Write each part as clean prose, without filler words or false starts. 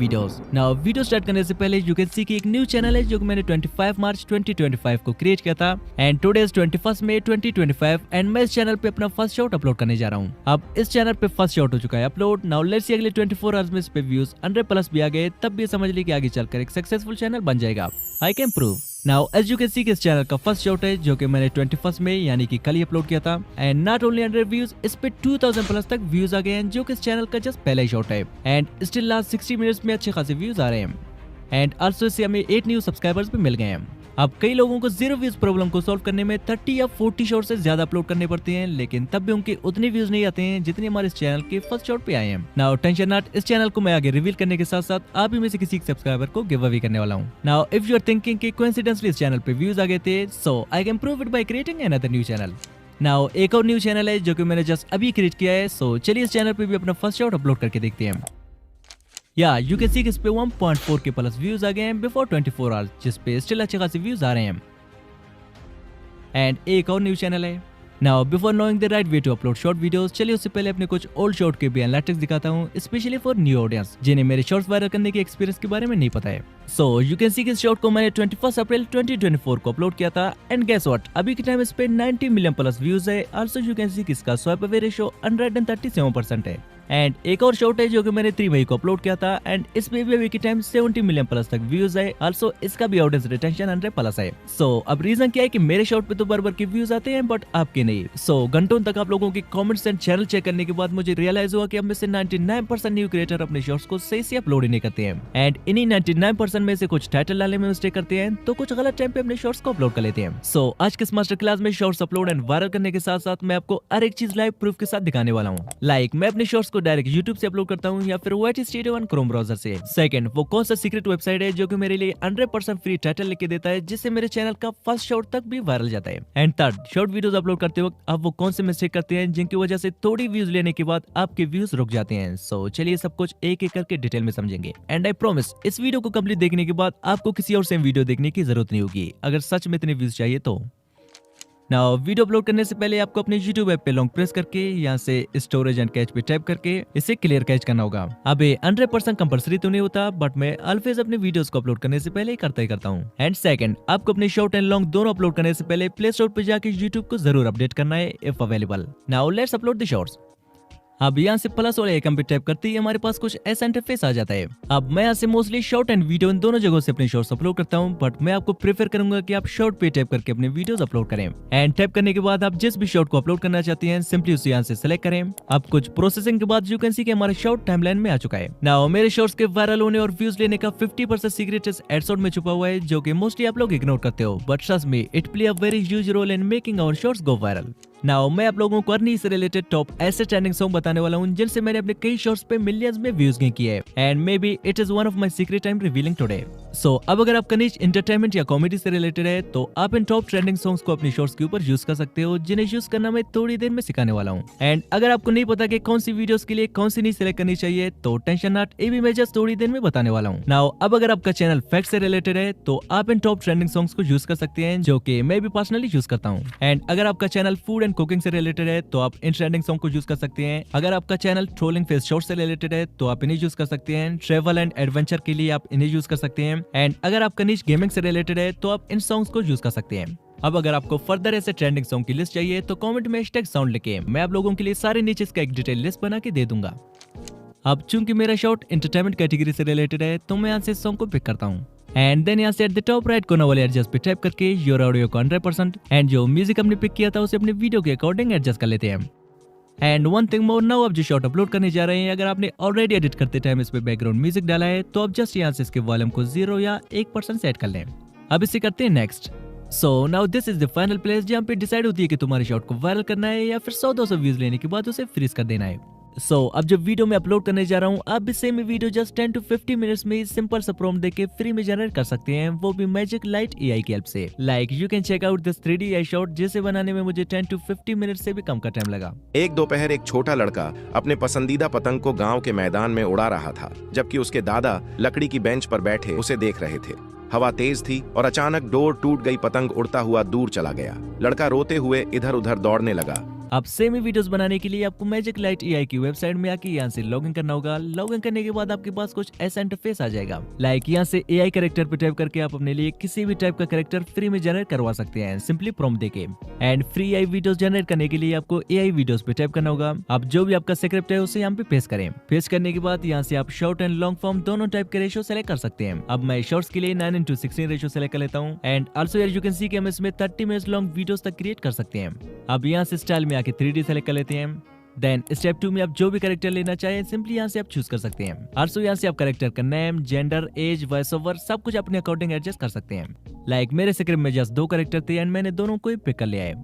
Videos. Now video start करने से पहले यू कैन सी कि एक न्यू चैनल है जो कि मैंने 25 मार्च 2025 को क्रिएट किया था एंड टुडे इज 21 मई 2025 एंड मैं इस चैनल पे अपना फर्स्ट शॉट अपलोड करने जा रहा हूँ। अब इस चैनल पे फर्स्ट शॉट हो चुका है अपलोड। नाउ लेट्स सी अगले 24 आवर्स में इस पे व्यूज 100+ भी आ गए तब भी समझ ली कि आगे चलकर एक सक्सेसफुल चैनल बन जाएगा। I can prove. Now as you can see इस चैनल का फर्स्ट शॉट है जो कि मैंने 21 में यानी कि कल ही अपलोड किया था एंड नॉट ओनली 100 व्यूज, इस पे 2000+ तक व्यूज आ गए हैं जो कि इस चैनल का जस्ट पहला ही शॉट है एंड स्टिल लास्ट 60 मिनट्स में अच्छे खासे व्यूज आ रहे हैं एंड आल्सो इससे हमें 8 न्यू सब्सक्राइबर्स भी मिल गए हैं। अब कई लोगों को 0 व्यूज प्रॉब्लम को सॉल्व करने में 30 या 40 शॉट से ज्यादा अपलोड करने पड़ते हैं लेकिन तब भी उनके उतने व्यूज नहीं आते हैं जितने हमारे इस चैनल के फर्स्ट शॉट पे आए हैं। नाउ टेंशन नॉट, इस चैनल को मैं आगे रिवील करने के साथ साथ आप ही में से किसी सब्सक्राइबर को गिव अवे करने वाला हूँ। Now if you are thinking कि कोइंसिडेंटली इस चैनल पे व्यूज आ गए थे, so I can prove it by creating another new channel. Now एक और न्यू चैनल है जो कि मैंने जस्ट अभी क्रिएट किया है, सो चलिए इस चैनल पे भी अपना फर्स्ट शॉट अपलोड करके देखते हैं। या यू कैन सी इस पे 1.4K प्लस व्यूज आ गए हैं बिफोर 24 आवर्स, जिस पे स्टिल अच्छे खासे व्यूज आ रहे हैं एंड एक और न्यू चैनल है। Now before knowing the right way to upload short videos, चलिए उससे पहले अपने कुछ ओल्ड शॉर्ट के भी एनालिटिक्स दिखाता हूँ, स्पेशली फॉर न्यू ऑडियंस जिन्हें मेरे शॉर्ट्स वायरल करने के एक्सपीरियंस के बारे में नहीं पता है। सो यू कैन सी इस शॉर्ट को मैंने 21 अप्रैल 2024 को अपलोड किया था एंड गेस व्हाट, अभी के टाइम इस पे 90 मिलियन प्लस व्यूज है। आल्सो यू कैन सी इसका स्वाइप अवे रेशियो 137% है एंड एक और शॉर्ट है जो कि मैंने 3 मई को अपलोड किया था एंड इसमें भी अभी के टाइम 70 मिलियन प्लस तक व्यूज है। आल्सो इसका भी ऑडियंस रिटेंशन 100+ है। सो अब रीजन क्या है कि मेरे शॉर्ट पे तो बराबर के व्यूज आते हैं बट आपके नहीं। सो घंटों तक आप लोगों के कमेंट्स एंड चैनल चेक करने के बाद मुझे रियलाइज हुआ कि अब में से 99% न्यू क्रिएटर अपने शॉर्ट्स को सही से अपलोड ही नहीं करते हैं एंड इन्हीं 99% में से कुछ टाइटल डालने में मिस्टेक करते हैं तो कुछ गलत टाइम पे अपने शॉर्ट्स को अपलोड कर लेते हैं। सो आज के इस मास्टर क्लास में शॉर्ट्स अपलोड एंड वायरल करने के साथ साथ मैं आपको हर एक चीज लाइव प्रूफ के साथ दिखाने वाला हूँ। लाइक मैं अपने शॉर्ट्स को डायरेक्ट यूट्यूब से करता हूं या फिर YT Studio One Chrome browser से। सेकंड, वो कौन सा सीक्रेट वेबसाइट है जो कि मेरे लिए 100% फ्री टाइटल लिख के देता है जिससे मेरे चैनल का फर्स्ट शॉर्ट तक भी वायरल जाता है। And third, short videos upload करते वक्त आप वो कौन से मिस्टेक करते हैं जिनकी वजह से थोड़ी व्यूज लेने के बाद आपके व्यूज रुक जाते हैं। सो चलिए सब कुछ एक एक करके डिटेल में समझेंगे एंड आई प्रॉमिस इस वीडियो को कंप्लीट देखने के बाद आपको किसी और सेम वीडियो देखने की जरूरत नहीं होगी अगर सच में इतने व्यूज चाहिए तो। नाउ वीडियो अपलोड करने से पहले आपको अपने YouTube ऐप पे लॉन्ग प्रेस करके यहाँ से स्टोरेज एंड कैच पे टाइप करके इसे क्लियर कैच करना होगा। अब ये 100% कंपल्सरी तो नहीं होता बट मैं ऑलवेज अपने वीडियोस को अपलोड करने से पहले ही करता हूँ। एंड सेकंड, आपको अपने शॉर्ट एंड लॉन्ग दोनों अपलोड करने से पहले प्ले स्टोर पे जाके YouTube को जरूर अपडेट करना है if available. Now let's upload the shorts. अब यहाँ से प्लस वाले आइकन पे टैप करते ही हमारे पास कुछ ऐसा इंटरफेस आ जाता है। अब मैं यहाँ से मोस्टली शॉर्ट एंड वीडियो इन दोनों जगहों से अपने शॉर्ट्स अपलोड करता हूँ बट मैं आपको प्रेफर करूंगा कि आप शॉर्ट पे टैप करके अपने वीडियोस अपलोड करें एंड टैप करने के बाद आप जिस भी शॉर्ट को अपलोड करना चाहते हैं सिंपली उसे यहाँ से सिलेक्ट करें। अब कुछ प्रोसेसिंग के बाद यू कैन सी कि हमारा शॉर्ट टाइमलाइन में आ चुका है। नाउ मेरे शॉर्ट्स के वायरल होने और व्यूज लेने का 50% सीक्रेट इस एडशॉट में छुपा हुआ है जो कि मोस्टली आप लोग इग्नोर करते हो but trust me it play a very huge role in making our shorts go viral. Now मैं आप लोगों को अर्नी से रिलेटेड टॉप ऐसे ट्रेंडिंग सॉन्ग बताने वाला हूँ जिनसे मैंने अपने कई शॉर्ट्स पे मिलियंस में व्यूज गेन किए हैं and maybe it is one of my secret I am revealing today. So अब अगर आपका नीच एंटरटेनमेंट या कॉमेडी से रिलेटेड है तो आप इन टॉप ट्रेंडिंग सॉन्ग्स को अपनी शॉर्ट्स के ऊपर यूज कर सकते हो जिन्हें यूज करना मैं थोड़ी देर में सिखाने वाला हूँ। एंड अगर आपको नहीं पता कि कौन सी वीडियोस के लिए कौन सी नहीं सिलेक्ट करनी चाहिए तो टेंशन नॉट, ये भी मैं जस्ट थोड़ी देर में बताने वाला हूँ। नाउ अब अगर आपका चैनल फैक्ट से रिलेटेड है तो आप इन टॉप ट्रेंडिंग सॉन्ग्स को यूज कर सकते हैं जो कि मैं भी पर्सनली यूज करता हूँ। एंड अगर आपका चैनल फूड एंड कुकिंग से रिलेटेड है तो आप इन ट्रेंडिंग सॉन्ग को यूज कर सकते हैं। अगर आपका चैनल ट्रोलिंग फेस शॉर्ट से रिलेटेड है तो आप इन्हें यूज कर सकते हैं। ट्रेवल एंड एडवेंचर के लिए आप इन्हें यूज कर सकते हैं एंड अगर आपका नीच गेमिंग से रिलेटेड है तो आप इन सॉन्ग्स को यूज कर सकते हैं। अब अगर आपको फर्दर ऐसे ट्रेंडिंग सॉन्ग की लिस्ट चाहिए तो कमेंट में #sound लिखे, मैं आप लोगों के लिए सारे नीचे इसका एक डिटेल लिस्ट बना के दे दूंगा। अब चूंकि मेरा शॉर्ट एंटरटेनमेंट कैटेगरी से रिलेटेड है तो मैं यहाँ से सॉन्ग को पिक करता हूँ एंड देन यहाँ से एट द टॉप राइट कोना वाले एडजस्ट पे टाइप करके योर ऑडियो को 100% एंड जो म्यूजिक हमने पिक किया था उसे अपने वीडियो के अकॉर्डिंग एडजस्ट कर लेते हैं। And one thing more, now आप जो शॉर्ट अपलोड करने जा रहे हैं अगर आपने ऑलरेडी एडिट करते टाइम इस पे बैकग्राउंड म्यूजिक डाला है तो आप जस्ट यहाँ से इसके वॉल्यूम को 0 या 1% सेट कर लें। अब इसे करते हैं next. So now this is the final place जहाँ पे डिसाइड होती है कि तुम्हारे शॉर्ट को वायरल करना है या फिर 100-200 व्यूज लेने के बाद उसे फ्रीज कर देना है। सो अब जब वीडियो में अपलोड करने जा रहा हूँ आप भी same video just 10 to 50 minutes में सिंपल सा प्रॉम्प्ट देके फ्री में जनरेट कर सकते हैं, वो भी मैजिक लाइट AI की हेल्प से। Like you can check out this 3D AI shot जिसे बनाने में मुझे 10 to 50 मिनट्स से भी कम का टाइम लगा। एक दोपहर एक छोटा लड़का अपने पसंदीदा पतंग को गांव के मैदान में उड़ा रहा था जबकि उसके दादा लकड़ी की बेंच पर बैठे उसे देख रहे थे। हवा तेज थी और अचानक डोर टूट गई, पतंग उड़ता हुआ दूर चला गया। लड़का रोते हुए इधर उधर दौड़ने लगा। अब सेम ही वीडियोस बनाने के लिए आपको मैजिक लाइट एआई की वेबसाइट में आके यहाँ से लॉगिन करना होगा। लॉगिन करने के बाद आपके पास कुछ ऐसा इंटरफेस आ जाएगा। लाइक यहाँ से एआई कैरेक्टर पे टाइप करके आप अपने लिए किसी भी टाइप का कैरेक्टर फ्री में जनरेट करवा सकते हैं, सिंपली प्रॉम्प्ट देके। And free AI videos generate करने के लिए आपको एआई वीडियोस पे टाइप करना होगा। अब जो भी आपका स्क्रिप्ट है उसे यहाँ पे पेस्ट करें। पेस्ट करने के बाद यहाँ से आप शॉर्ट एंड लॉन्ग फॉर्म दोनों टाइप के रेशियो सेलेक्ट कर सकते हैं। अब मैं शॉर्ट्स के लिए 9:16 रेशियो सेलेक्ट कर लेता हूँ। एंड आल्सो यार यू कैन सी कि हम इसमें 30 मिनट्स लॉन्ग वीडियोस तक क्रिएट कर सकते हैं। अब यहाँ से स्टाइल में आके 3D सेलेक्ट कर लेते हैं। देन स्टेप 2 में आप जो भी कैरेक्टर लेना चाहें सिंपली यहाँ से आप चूज कर सकते हैं। आल्सो यहाँ से आप कैरेक्टर का name, gender, age, voice over सब कुछ अपने अकॉर्डिंग एडजस्ट कर सकते हैं। लाइक मेरे स्क्रिप्ट में जस्ट 2 कैरेक्टर थे एंड मैंने दोनों को ही पिक कर लिया है।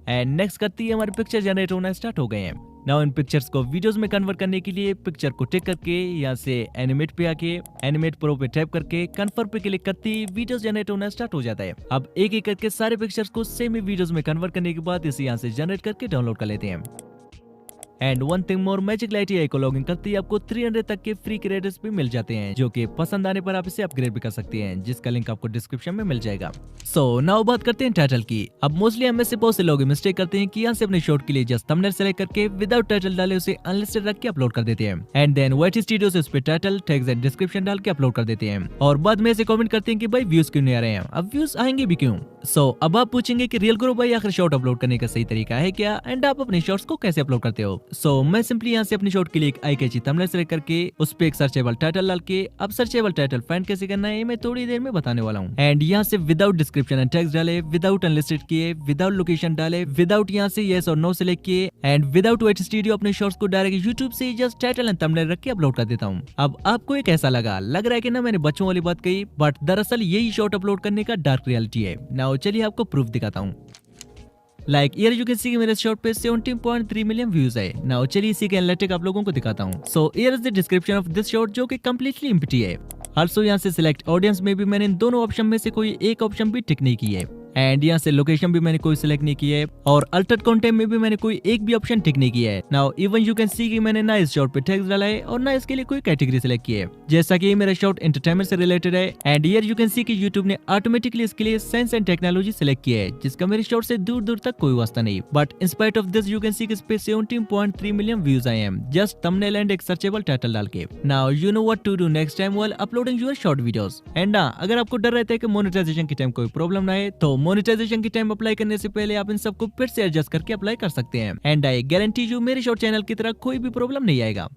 एंड नेक्स्ट करती है हमारे पिक्चर जनरेट होना स्टार्ट हो गए हैं। नाउ इन पिक्चर्स को वीडियोस में कन्वर्ट करने के लिए पिक्चर को टिक करके यहाँ से एनिमेट पे आके एनिमेट प्रो पे टैप करके कन्फर्म पे क्लिक करते ही वीडियोस जनरेट होना स्टार्ट हो जाता है। अब एक एक करके सारे पिक्चर्स को सेम ही वीडियोस में कन्वर्ट करने के बाद इसे यहाँ से जनरेट करके डाउनलोड कर लेते हैं। And one thing more, magic light AI को लॉगिन करते ही आपको 300 तक के फ्री क्रेडिट्स भी मिल जाते हैं, जो कि पसंद आने पर आप इसे अपग्रेड भी कर सकते हैं, जिसका लिंक आपको डिस्क्रिप्शन में मिल जाएगा। सो नाउ बात करते हैं टाइटल की। अब मोस्टली हम में से बहुत से लोग मिस्टेक करते हैं कि यहाँ से अपने शॉर्ट के लिए जस्ट थंबनेल सेलेक्ट करके विदाउट टाइटल डाले उसे अनलिस्टेड रख के अपलोड कर देते हैं। एंड देन वाईटी स्टूडियो से उस पर टाइटल, टैग्स एंड डिस्क्रिप्शन डाल के अपलोड कर देते हैं और बाद में ऐसे कमेंट करते हैं कि भाई व्यूज क्यों नहीं आ रहे हैं। अब व्यूज आएंगे भी क्यों? सो अब आप पूछेंगे कि रियल ग्रो भाई आखिर शॉर्ट अपलोड करने का सही तरीका है क्या, एंड आप अपने शॉर्ट्स को कैसे अपलोड करते हो? सो मैं सिंपली यहाँ से अपनी शॉर्ट के लिए एक आई कैची थंबनेल सेलेक्ट करके उस पे एक सर्चेबल टाइटल डाल के अब सर्चेबल टाइटल फाइंड कैसे करना है मैं थोड़ी देर में बताने वाला हूँ। एंड यहाँ से विदाउट डिस्क्रिप्शन एंड टेक्स्ट डाले, विदाउट अनलिस्टेड किए, विदाउट लोकेशन डाले, विदाउट यहाँ से यस और नो सेलेक्ट किए एंड विदाउट वाईटी स्टूडियो अपने शॉर्ट्स को डायरेक्ट यूट्यूब से जस्ट टाइटल एंड थंबनेल रख के अपलोड कर देता हूँ। अब आपको एक ऐसा लग रहा है कि ना मैंने बच्चों वाली बात कही, बट दरअसल यही शॉर्ट अपलोड करने का डार्क रियलिटी है। नाउ चलिए आपको प्रूफ दिखाता हूँ। लाइक हियर यू कैन सी मेरे शॉर्ट पे 17.3 मिलियन व्यूज है। नाउ चलिए इसी के एनालिटिक आप लोगों को दिखाता हूँ। So here is the description of this short, जो कि कंप्लीटली एम्प्टी है। आल्सो यहाँ से सिलेक्ट ऑडियंस में भी मैंने इन दोनों ऑप्शन में से कोई एक ऑप्शन भी टिक नहीं की है। एंड यहाँ से लोकेशन भी मैंने कोई सिलेक्ट नहीं की है और अल्टर्ड कंटेंट में भी मैंने कोई एक भी ऑप्शन टिक नहीं किया है। Now even you can see कि मैंने ना इस शॉर्ट पे टेक्स्ट डाला है और ना इसके लिए कोई कैटेगरी सिलेक्ट की है, जैसा कि मेरा शॉर्ट एंटरटेनमेंट से रिलेटेड है। And here you can see कि यूट्यूब ने ऑटोमेटिकली इसके लिए साइंस एंड टेक्नोलॉजी सिलेक्ट किया है, जिसका मेरे शॉर्ट से दूर दूर तक कोई वास्ता नहीं। But in spite of this you can see कि इस पे 17.3 मिलियन व्यूज आए हैं जस्ट थंबनेल एंड एक सर्चेबल टाइटल डाल के। Now you know what to do next time while uploading your short videos. And अगर आपको डर रहता है कि मोनेटाइजेशन के टाइम कोई प्रॉब्लम ना आए, तो मोनेटाइजेशन के टाइम अप्लाई करने से पहले आप इन सबको फिर से एडजस्ट करके अप्लाई कर सकते हैं। एंड आई गारंटी यू मेरे शॉर्ट चैनल की तरह कोई भी प्रॉब्लम नहीं आएगा।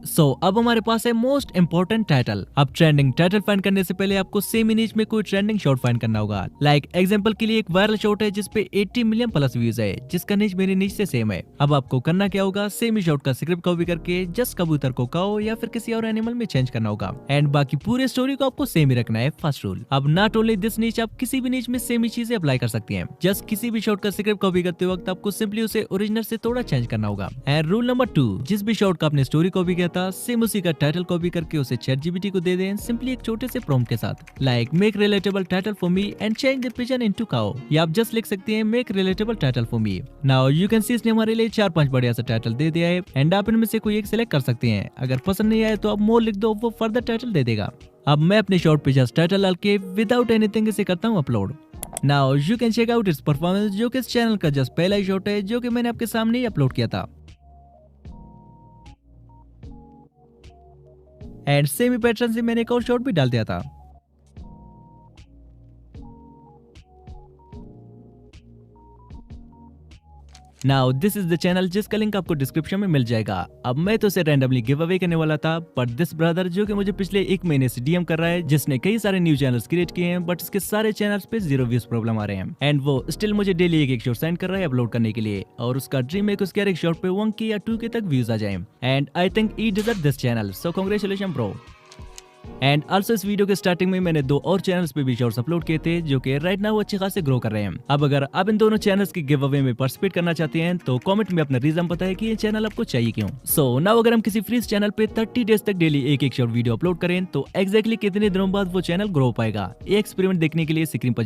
सो अब हमारे पास है मोस्ट इंपॉर्टेंट टाइटल। अब ट्रेंडिंग टाइटल फाइंड करने से पहले आपको सेम इमेज में कोई ट्रेंडिंग शॉर्ट फाइंड करना होगा। लाइक एग्जांपल के लिए एक वायरल शॉर्ट है जिसपे 80 मिलियन प्लस व्यूज है, जिसका नीच मेरे नीच से सेम है। अब आपको करना क्या होगा, सेम ही शॉर्ट का स्क्रिप्ट कॉपी करके जस्ट कबूतर को काओ या फिर किसी और एनिमल में चेंज करना होगा। एंड बाकी पूरे स्टोरी को आपको सेम ही रखना है। फर्स्ट रूल, अब नॉट ओनली दिस नीच, आप किसी भी नीच में सेम ही चीजें अप्लाई कर सकते हैं। जस्ट किसी भी शॉर्ट का स्क्रिप्ट कॉपी करते वक्त आपको सिंपली उसे ओरिजिनल से थोड़ा चेंज करना होगा। एंड रूल नंबर 2, जिस भी शॉर्ट का आपने स्टोरी कॉपी किया था सेम उसी टाइटल कॉपी करके उसे ChatGPT को दे दें, सिंपली एक छोटे से प्रॉम्प्ट के साथ। Like make relatable title for me and change the pigeon into cow, या आप जस्ट लिख सकते हैं make relatable title for me. Now you can सी इसने हमारे लिए 4-5 बढ़िया सा टाइटल दे दिया है एंड आप इनमें से कोई एक सिलेक्ट कर सकते हैं। अगर पसंद नहीं आए तो आप मोर लिख दो, वो फर्दर टाइटल दे देगा। अब मैं अपने शॉर्ट पे जस्ट टाइटल डाल के विदाउट एनीथिंग इसे करता हूँ upload. Now you can check out its performance, जो कि इस चैनल का जस्ट पहला ही शॉर्ट है जो कि मैंने आपके सामने ही अपलोड किया था। एंड सेम ही पैटर्न से मैंने एक और शॉर्ट भी डाल दिया था। Now this is the channel, जिसका लिंक आपको डिस्क्रिप्शन में मिल जाएगा। अब मैं तो इसे रैंडमली गिव अवे करने वाला था, बट दिस ब्रदर जो कि मुझे पिछले 1 महीने से डीएम कर रहा है, जिसने कई सारे न्यू चैनल्स क्रिएट किए हैं बट इसके सारे चैनल्स पे 0 व्यूज प्रॉब्लम आ रहे हैं। एंड वो स्टिल मुझे डेली एक शॉर्ट सेंड कर रहा है अपलोड करने के लिए, और उसका ड्रीम है कि उसके हर एक शॉर्ट पे 1K या 2K तक व्यूज आ जाए। And I think he deserve this channel, so congratulation bro. And also इस वीडियो के स्टार्टिंग में मैंने 2 और चैनल्स पे भी शॉर्ट्स अपलोड किए थे, जो कि राइट नाउ अच्छे खासे ग्रो कर रहे हैं। अब अगर आप इन दोनों चैनल्स के गिव अवे में पार्टिसिपेट करना चाहते हैं तो कमेंट में अपना रीजन बताएं कि ये चैनल आपको चाहिए क्यों। सो नाउ अगर हम किसी फ्री चैनल पे 30 डेज तक डेली एक शॉर्ट वीडियो अपलोड करें तो एग्जैक्टली कितने दिनों बाद वो चैनल ग्रो पाएगा, ये एक्सपेरिमेंट देखने के लिए स्क्रीन पर